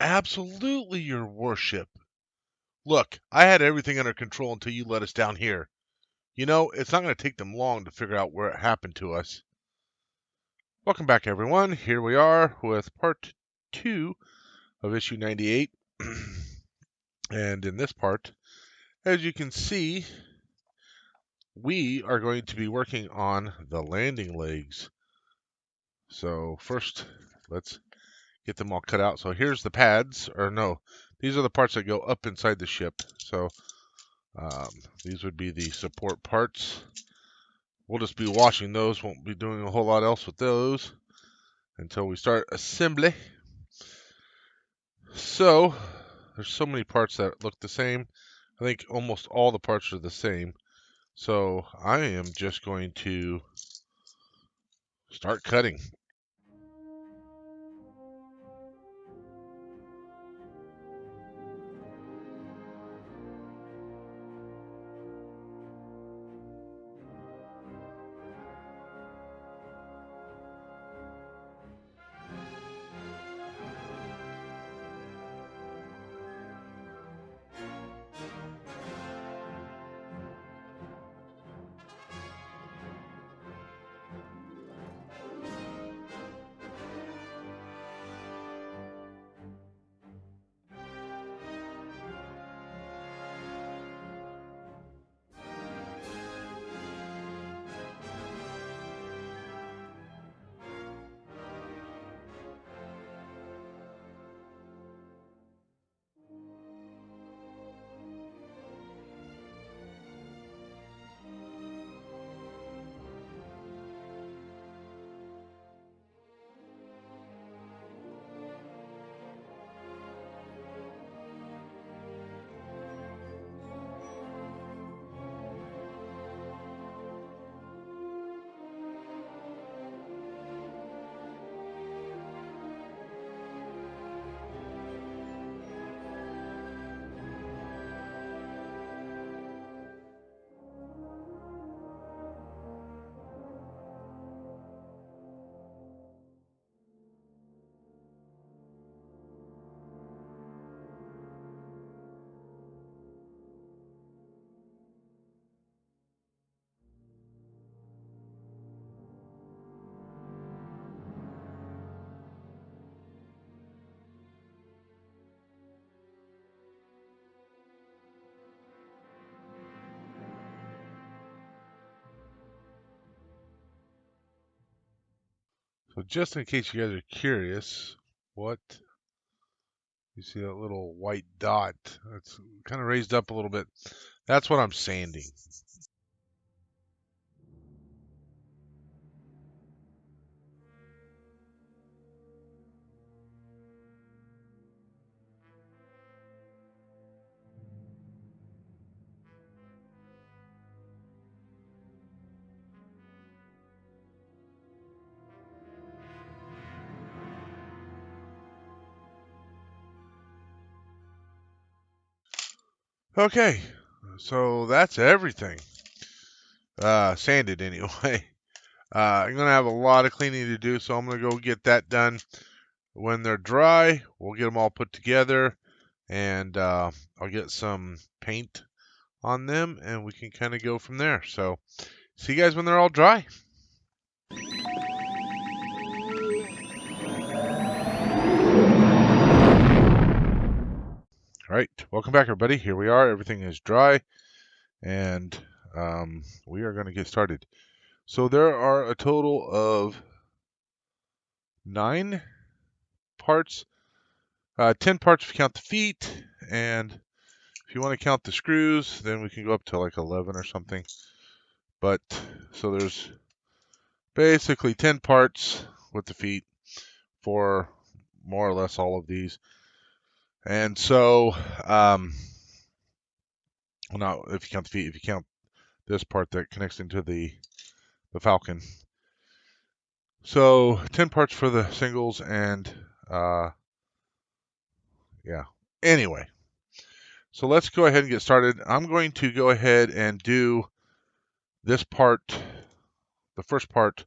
Absolutely, your worship. Look, I had everything under control until you let us down here. You know, it's not going to take them long to figure out where it happened to us. Welcome back, everyone. Here we are with part 2 of issue 98. And in this part, as you can see, we are going to be working on the landing legs. So first, let's get them all cut out. So here's the pads, or no, these are the parts that go up inside the ship. So these would be the support parts. We'll just be washing those, won't be doing a whole lot else with those until we start assembly. So there's so many parts that look the same. I think almost all the parts are the same. So I am just going to start cutting. So just in case you guys are curious, what you see that little white dot? It's kind of raised up a little bit. That's what I'm sanding. Okay, so that's everything. Sanded anyway. I'm gonna have a lot of cleaning to do, so I'm gonna go get that done. When they're dry, we'll get them all put together, and I'll get some paint on them, and we can kind of go from there. So, see you guys when they're all dry. All right, welcome back, everybody. Here we are. Everything is dry, and we are going to get started. So there are a total of 9 parts, 10 parts if you count the feet, and if you want to count the screws, then we can go up to like 11 or something. But so there's basically 10 parts with the feet for more or less all of these. And so, well, not if you count the feet, if you count this part that connects into the Falcon. So 10 parts for the singles, and yeah. Anyway, so let's go ahead and get started. I'm going to go ahead and do this part, the first part,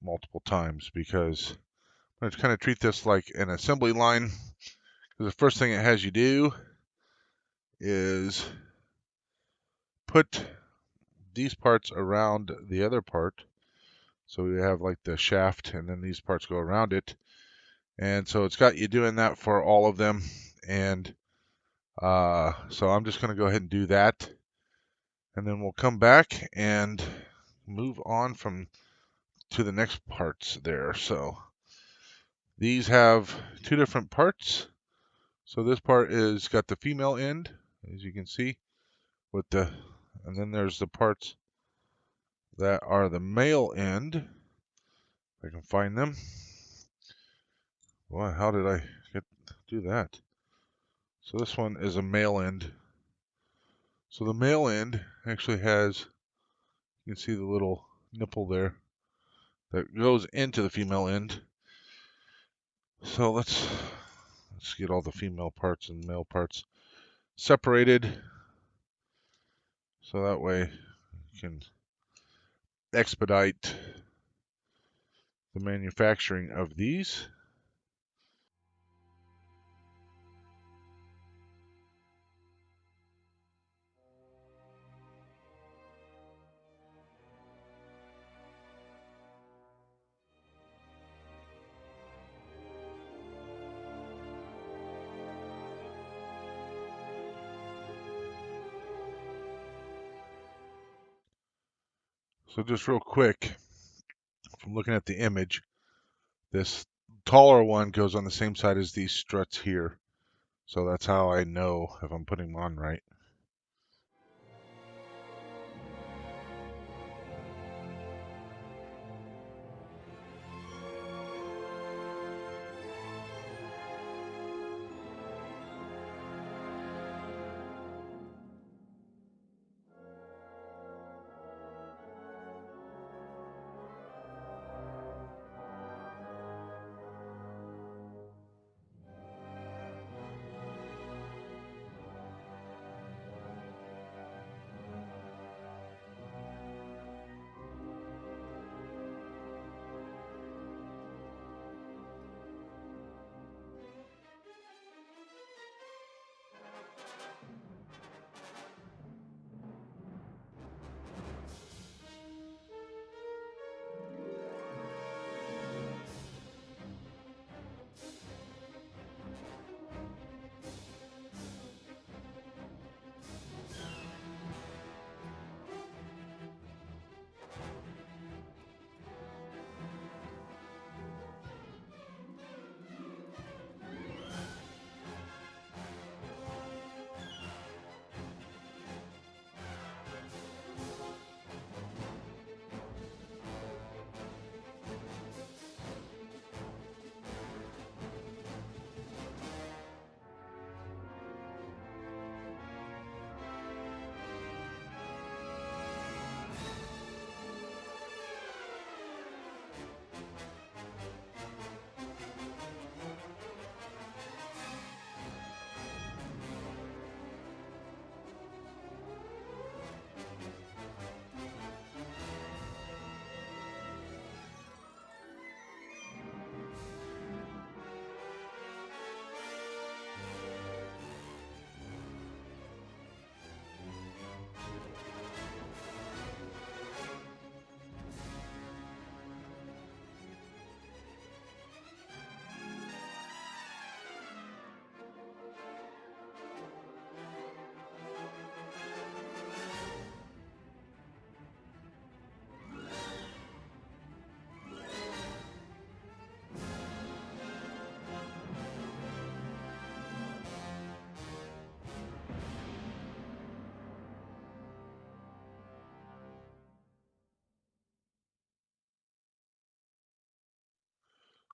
multiple times because I'm going to kind of treat this like an assembly line. The first thing it has you do is put these parts around the other part. So we have like the shaft, and then these parts go around it. And so it's got you doing that for all of them. And so I'm just going to go ahead and do that. And then we'll come back and move on to the next parts there. So these have two different parts. So this part is got the female end, as you can see, and then there's the parts that are the male end. If I can find them. Well, how did I do that? So this one is a male end. So the male end actually has, you can see the little nipple there that goes into the female end. So let's get all the female parts and male parts separated, so that way you can expedite the manufacturing of these. So just real quick, from looking at the image, this taller one goes on the same side as these struts here. So that's how I know if I'm putting them on right.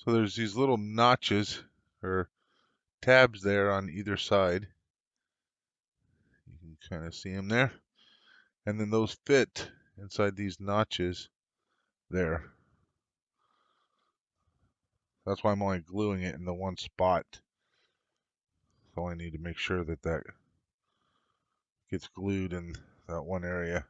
So there's these little notches or tabs there on either side. You can kind of see them there. And then those fit inside these notches there. That's why I'm only gluing it in the one spot. So I need to make sure that that gets glued in that one area.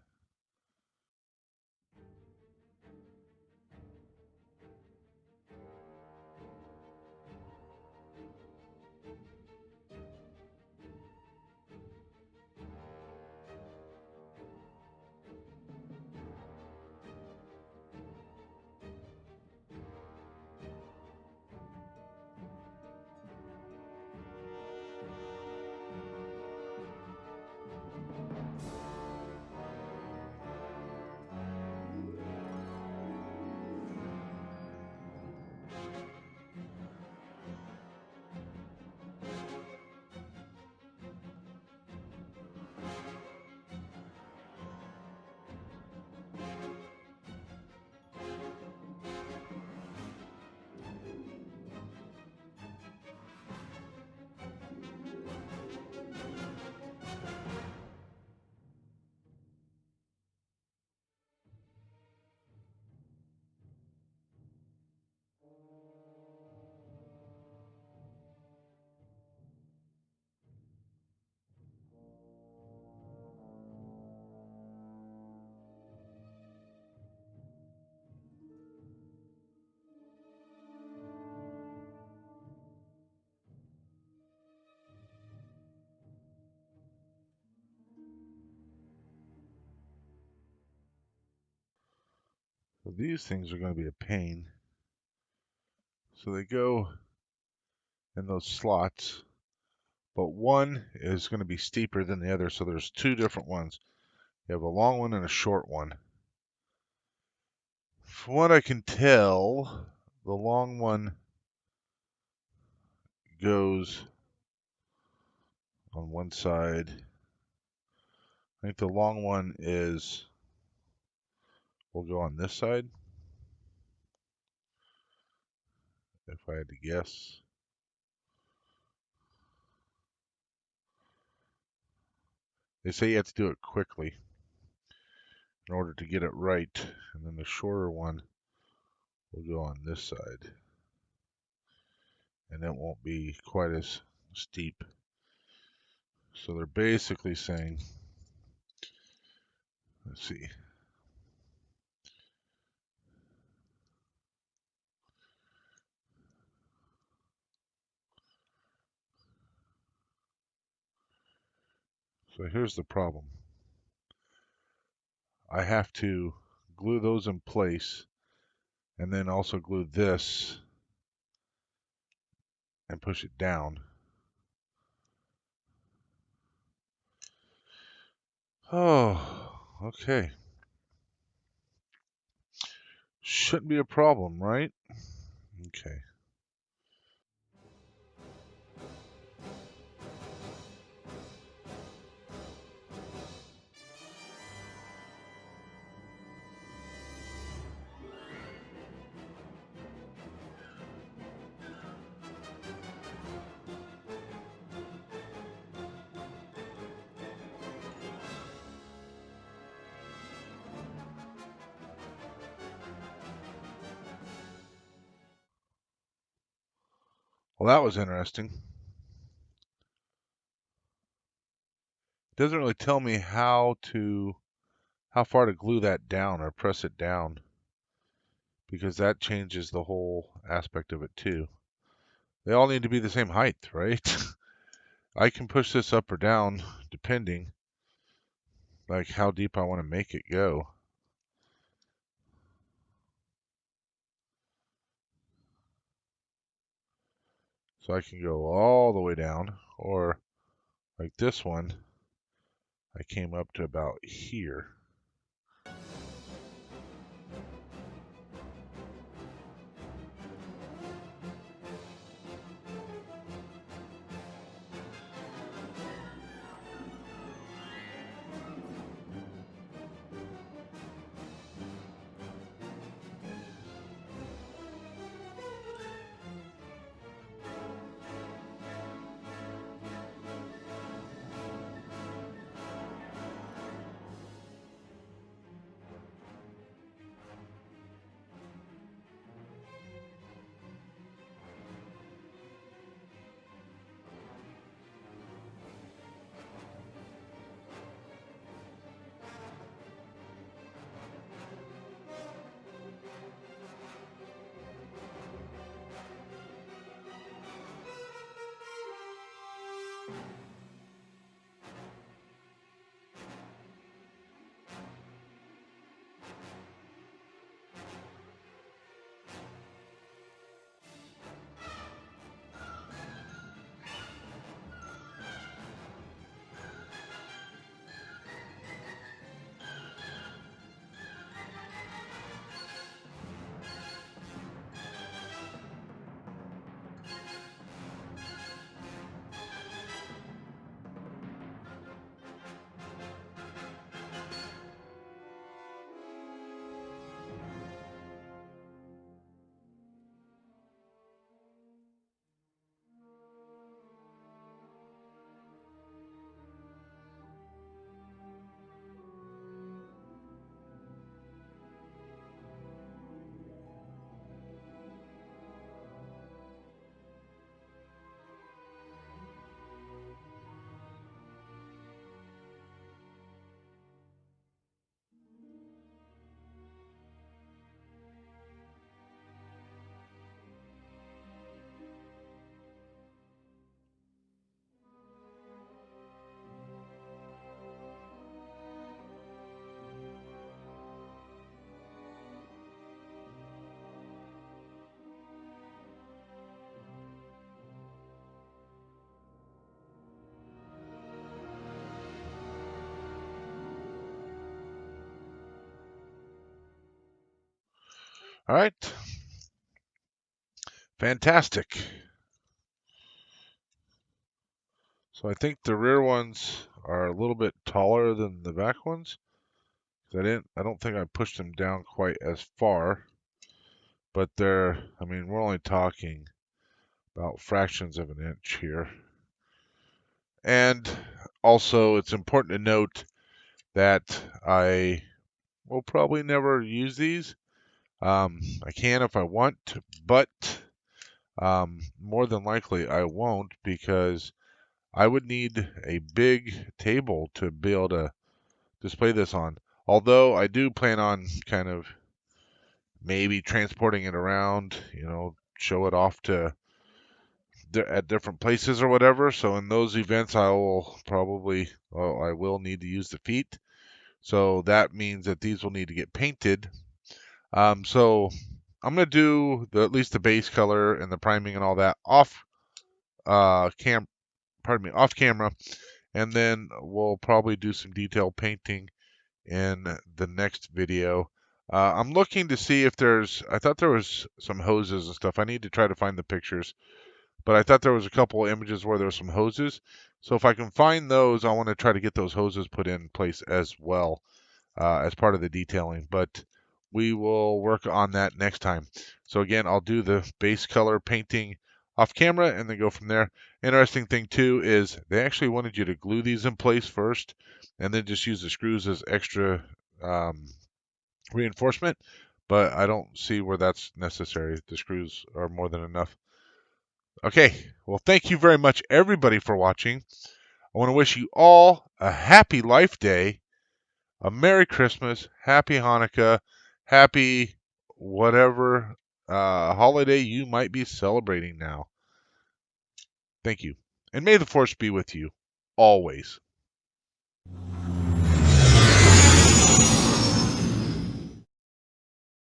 So these things are going to be a pain. So they go in those slots, but one is going to be steeper than the other. So there's two different ones. You have a long one and a short one. From what I can tell, the long one goes on one side. I think the long one will go on this side, if I had to guess. They say you have to do it quickly in order to get it right, and then the shorter one will go on this side, and it won't be quite as steep. So they're basically saying, let's see. So here's the problem. I have to glue those in place and then also glue this and push it down. Oh, okay. Shouldn't be a problem, right? Okay. Well, that was interesting. It doesn't really tell me how far to glue that down or press it down, because that changes the whole aspect of it too. They all need to be the same height, right? I can push this up or down depending like how deep I want to make it go. So I can go all the way down, or like this one, I came up to about here. All right. Fantastic. So I think the rear ones are a little bit taller than the back ones. I don't think I pushed them down quite as far, but I mean, we're only talking about fractions of an inch here. And also, it's important to note that I will probably never use these. I can if I want, but more than likely I won't because I would need a big table to be able to display this on. Although I do plan on kind of maybe transporting it around, show it off to at different places or whatever. So in those events, I will need to use the feet. So that means that these will need to get painted. So I'm gonna do at least the base color and the priming and all that off camera, and then we'll probably do some detailed painting in the next video. I'm looking to see if I thought there was some hoses and stuff. I need to try to find the pictures, but I thought there was a couple of images where there were some hoses. So if I can find those, I want to try to get those hoses put in place as well as part of the detailing. But we will work on that next time. So again, I'll do the base color painting off camera and then go from there. Interesting thing too is they actually wanted you to glue these in place first and then just use the screws as extra reinforcement, but I don't see where that's necessary. The screws are more than enough. Okay, well, thank you very much, everybody, for watching. I want to wish you all a happy Life Day, a Merry Christmas, Happy Hanukkah, Happy whatever holiday you might be celebrating now. Thank you. And may the force be with you always.